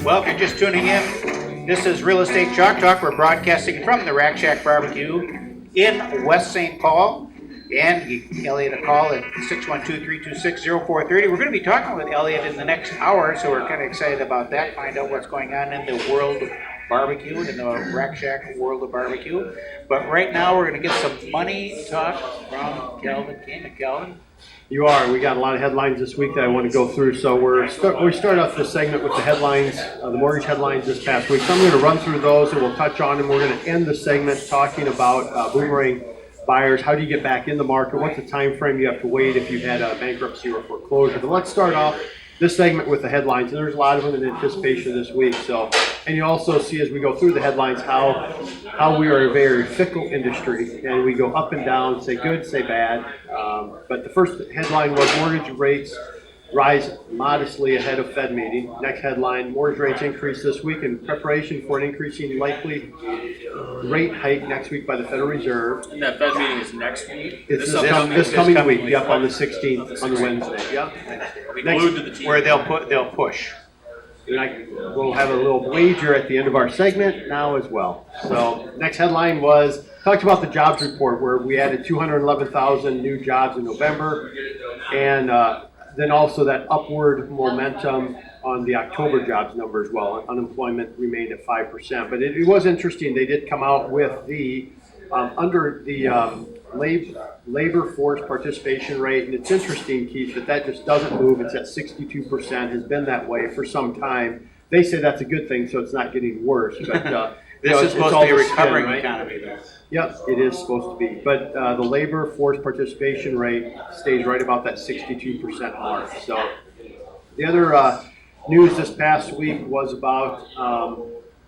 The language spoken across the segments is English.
Well, if you're just tuning in, this is Real Estate Chalk Talk. We're broadcasting from the Rack Shack Barbecue in West St. Paul. And you can give Elliot a call at 612-326-0430. We're going to be talking with Elliot in the next hour, so we're kind of excited about that, find out what's going on in the world of barbecue, in the Rack Shack world of barbecue. But right now, we're going to get some money talk from Kelvin Kaemingk. Kelvin? You are. We got a lot of headlines this week that I want to go through. So we start off this segment with the headlines, the mortgage headlines this past week. So I'm going to run through those and we'll touch on them. We're going to end the segment talking about boomerang buyers. How do you get back in the market? What's the time frame you have to wait if you've had a bankruptcy or foreclosure? But let's start off this segment with the headlines, and there's a lot of them in anticipation this week. So, and you also see as we go through the headlines how we are a very fickle industry, and we go up and down, say good, say bad. But the first headline was mortgage rates rise modestly ahead of Fed meeting. Next headline, mortgage rates increase this week in preparation for an increasing likely rate hike next week by the Federal Reserve. And that Fed meeting is next week? It's this coming week, yep, on the 16th, on Wednesday, yep. Glued to the TV. Where they'll push. And we'll have a little wager at the end of our segment now as well. So next headline was, talked about the jobs report where we added 211,000 new jobs in November, and then also that upward momentum on the October jobs number as well. Unemployment remained at 5%, but it was interesting. They did come out with the under the labor force participation rate, and it's interesting, Keith, that just doesn't move. It's at 62%, has been that way for some time. They say that's a good thing, so it's not getting worse. But this is supposed to be a recovering economy, though. Yep, it is supposed to be. But the labor force participation rate stays right about that 62% mark. So the other news this past week was about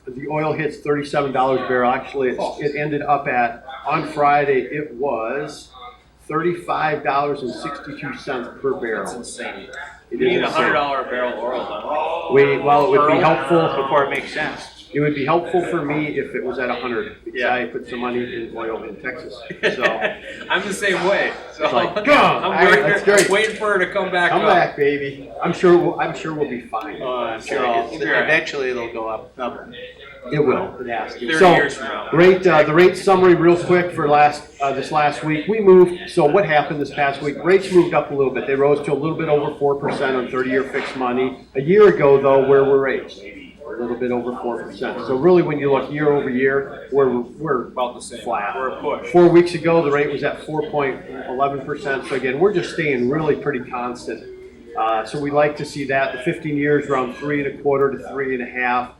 the oil hits $37 a barrel. Actually, it ended up at, on Friday, it was $35.62 per barrel. That's insane. It You is need insane. $100 a barrel oil, though. Well, it would be helpful Before it makes sense. It would be helpful for me if it was at 100, because Yeah. I put some money in oil in Texas. So I'm the same way. So like, go! That's great. I'm waiting for her to come back come up. back, baby. I'm sure we'll be fine. I'm sure So, eventually it'll go up. it will. It has to. 30 So, years from now. the rate summary real quick for this last week. We moved. So what happened this past week? Rates moved up a little bit. They rose to a little bit over 4% on 30-year fixed money. A year ago, though, where were rates? A little bit over 4%. So really, when you look year over year, we're About the same. flat. We're a push. 4 weeks ago, the rate was at 4.11%. So again, we're just staying really pretty constant. So we like to see that. The 15 years around 3.25 to 3.5.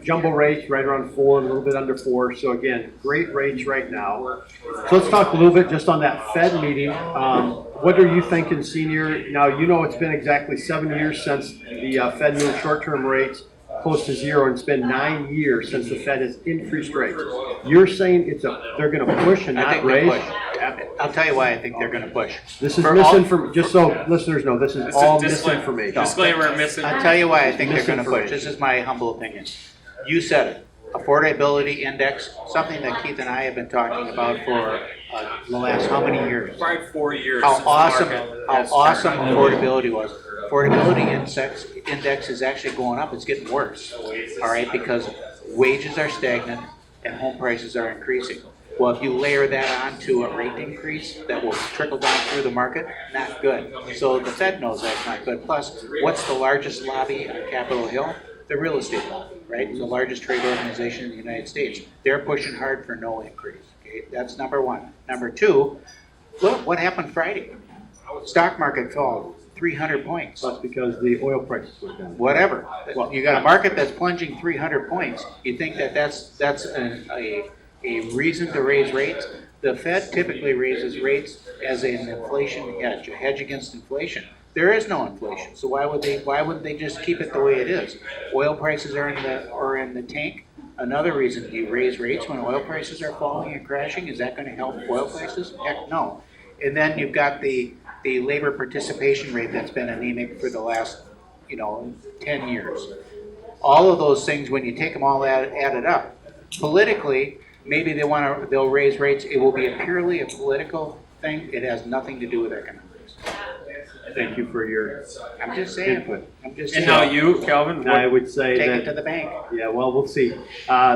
Jumbo rates right around 4, a little bit under 4. So again, great rates right now. So let's talk a little bit just on that Fed meeting. What are you thinking, Senior? Now, you know it's been exactly 7 years since the Fed moved short-term rates close to zero, and it's been 9 years since the Fed has increased rates. You're saying they're going to push and I not think raise? they'll push. I'll tell you why I think they're going to push. This is For misinformation. Just so listeners know, this is all misinformation. Disclaimer, I'll misinformation. tell you why I think they're going to push. Misinformation. This is my humble opinion. You said it. Affordability index, something that Keith and I have been talking about for the last how many years? Probably 4 years. How since the awesome market has turned. affordability was. Affordability index is actually going up. It's getting worse. All right, because wages are stagnant and home prices are increasing. Well, if you layer that onto a rate increase that will trickle down through the market, not good. So the Fed knows that's not good. Plus, what's the largest lobby on Capitol Hill? The real estate lobby, right? The largest trade organization in the United States. They're pushing hard for no increase. Okay, that's number one. Number two, look what happened Friday. Stock market fell 300 points. That's because the oil prices went down. Whatever. Well, you got a market that's plunging 300 points. You think that's a reason to raise rates? The Fed typically raises rates as an inflation hedge, a hedge against inflation. There is no inflation, so why wouldn't they just keep it the way it is? Oil prices are in the tank. Another reason, do you raise rates when oil prices are falling and crashing? Is that going to help oil prices? Heck no. And then you've got the labor participation rate that's been anemic for the last 10 years. All of those things, when you take them all added up, politically, maybe they'll raise rates. It will be purely a political thing. It has nothing to do with economics. Thank you for your I'm just saying. input. I'm just And saying. now you, Kelvin, I what, would say Take that. it to the bank. Yeah, well, we'll see.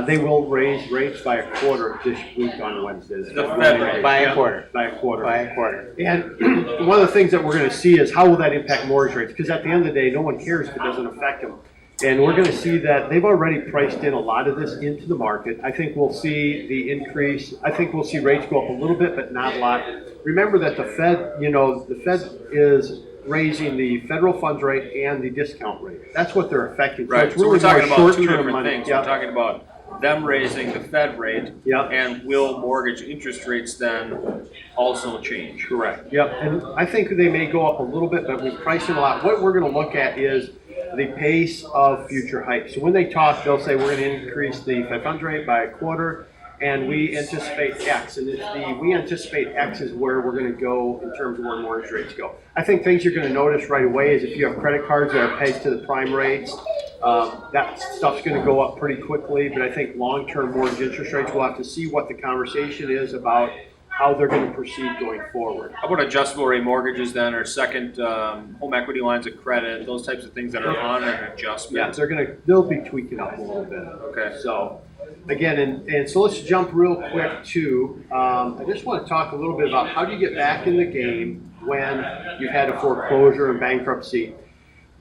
They will raise rates by a quarter this week on Wednesday. The Fed rate. By a quarter. By a quarter. By a quarter. And one of the things that we're going to see is how will that impact mortgage rates? Because at the end of the day, no one cares if it doesn't affect them. And we're going to see that they've already priced in a lot of this into the market. I think we'll see the increase. I think we'll see rates go up a little bit, but not a lot. Remember that the Fed, the Fed is raising the federal funds rate and the discount rate. That's what they're affecting. So right, it's so we're really talking more about two short-term different money. things. Yep. We're talking about them raising the Fed rate, Yep. and will mortgage interest rates then also change? Correct. Yep. And I think they may go up a little bit, but we've priced in a lot. What we're going to look at is the pace of future hikes. So when they talk, they'll say we're going to increase the Fed funds rate by a quarter, and we anticipate X. And we anticipate X is where we're going to go in terms of where mortgage rates go. I think things you're going to notice right away is if you have credit cards that are pegged to the prime rates, that stuff's going to go up pretty quickly. But I think long-term mortgage interest rates, we'll have to see what the conversation is about how they're going to proceed going forward. How about adjustable rate mortgages then, or second home equity lines of credit, those types of things that are on an adjustment? Yeah, they'll be tweaking up a little bit. Okay. So again, and so let's jump real quick to, I just want to talk a little bit about how do you get back in the game when you've had a foreclosure and bankruptcy.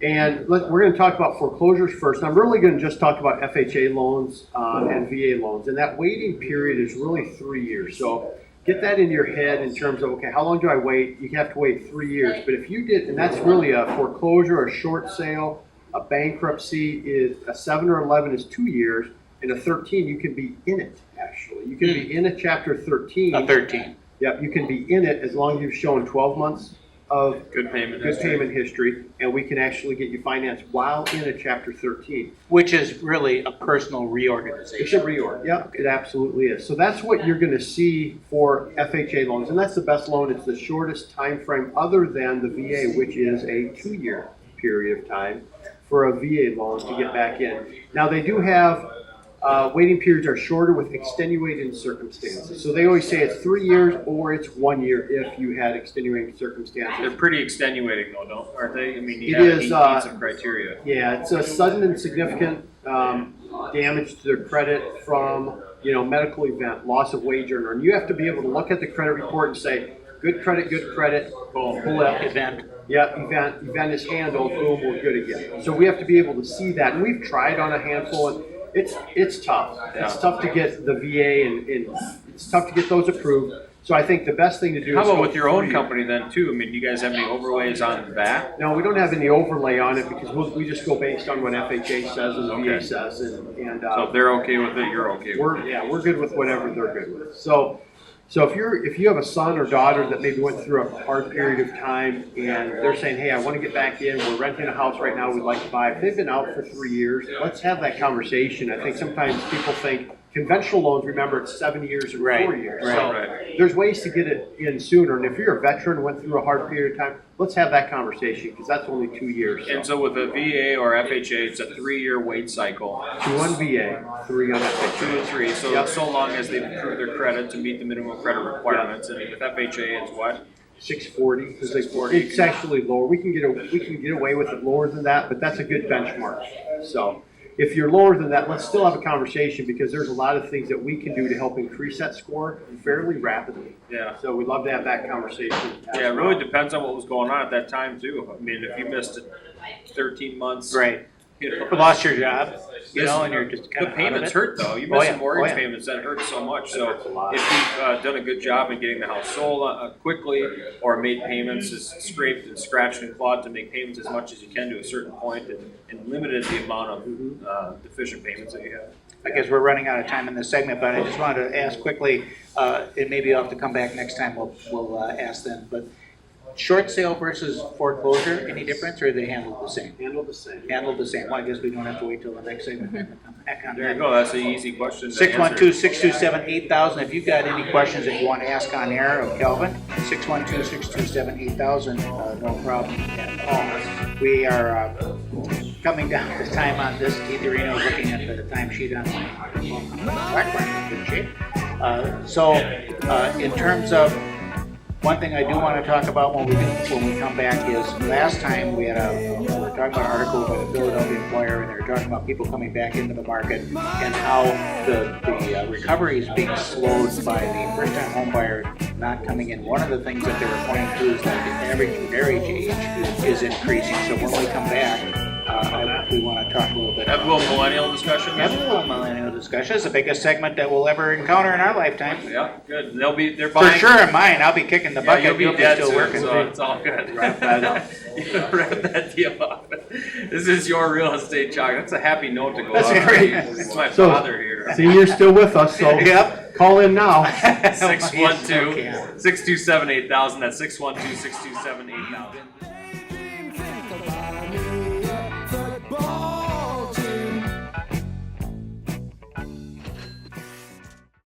And we're going to talk about foreclosures first. I'm really going to just talk about FHA loans and VA loans. And that waiting period is really 3 years. So get that in your head in terms of, okay, how long do I wait? You have to wait 3 years. But if you did, and that's really a foreclosure, a short sale, a bankruptcy is a 7 or 11 is 2 years, and a 13 you can be in it actually. You can be in a chapter 13. A 13. Yep, you can be in it as long as you've shown 12 months of Good payment good history. payment history, and we can actually get you financed while in a chapter 13. Which is really a personal It's a reorganization. reorg. Yep, it absolutely is. So that's what you're going to see for FHA loans, and that's the best loan. It's the shortest time frame other than the VA, which is a 2-year period of time for a VA loan to get back in. Now they do have waiting periods are shorter with extenuating circumstances. So they always say it's 3 years or it's 1 year if you had extenuating circumstances. They're pretty extenuating though, aren't they? I mean, you It have is, to meet some criteria. Yeah, it's a sudden and significant damage to their credit from, medical event, loss of wage earner. And you have to be able to look at the credit report and say, good credit, boom, blip. Event. Yeah, event is handled, boom, we're good again. So we have to be able to see that. And we've tried on a handful, and it's tough. It's tough to get the VA and it's tough to get those approved. So I think the best thing to do How is about go with your own 3 company then too? I mean, do you guys have any overlays on that? No, we don't have any overlay on it because we just go based on what FHA says and the VA Okay. says, and So if they're okay with it, you're okay with it. we're good with whatever they're good with. So if you have a son or daughter that maybe went through a hard period of time and they're saying, hey, I want to get back in, we're renting a house right now, we'd like to buy. If they've been out for 3 years, let's have that conversation. I think sometimes people think conventional loans, remember, it's 7 years or 4 Right, years. right. So Right. there's ways to get it in sooner. And if you're a veteran and went through a hard period of time, let's have that conversation because that's only 2 years. And so with a VA or FHA, it's a 3-year wait cycle. 2 on VA, 3 on FHA. 2 and 3. So Yep. so long as they've improved their credit to meet the minimum credit requirements. And with FHA, it's what? 640. Because 640. it's actually lower. We can get away with it lower than that, but that's a good benchmark. So if you're lower than that, let's still have a conversation because there's a lot of things that we can do to help increase that score fairly rapidly. Yeah. So we'd love to have that conversation. as Yeah, it well. really depends on what was going on at that time too. I mean, if you missed it 13 months, Right. you know, You lost your job, and you're just kind the of payments hurt though. You Oh, miss yeah. the mortgage Oh, yeah. payments, that hurts so much. So hurts a lot. if you've done a good job in getting the house sold quickly, or made payments, is scraped and scratched and clawed to make payments as much as you can to a certain point, and limited the amount of deficient payments that you have. I guess we're running out of time in this segment, but I just wanted to ask quickly, and maybe I'll have to come back next time, we'll ask them, but short sale versus foreclosure, any difference, or are they handled the same? Handle the same. Handled the same, well, I guess we don't have to wait till the next segment. Come back on There you that. go. That's an easy question to answer. 612-627-8000, if you've got any questions that you want to ask on air of Kelvin, 612-627-8000, no problem at all. We are coming down to time on this. Keith Areno's looking at the timesheet on my BlackBerry, good shape. So in terms of One thing I do want to talk about when we come back is last time we were talking about an article by the Philadelphia Inquirer, and they were talking about people coming back into the market and how the recovery is being slowed by the first-time home buyers not coming in. One of the things that they were pointing to is that the average marriage age is increasing. So when we come back, we want to talk a little bit Have a about little millennial discussion. have a little millennial discussion. It's the biggest segment that we'll ever encounter in our lifetime. Yeah, good. And they're For buying. sure in mine, I'll be kicking the Yeah, bucket. you'll be dead still soon, working. so it's all good. Wrap that up. Wrap that deal up. This is your real estate talk. That's a happy note to go That's out. right. It's my So- father here. Senior's still with us, so Yep. call in now. 612-627-8000. That's 612-627-8000.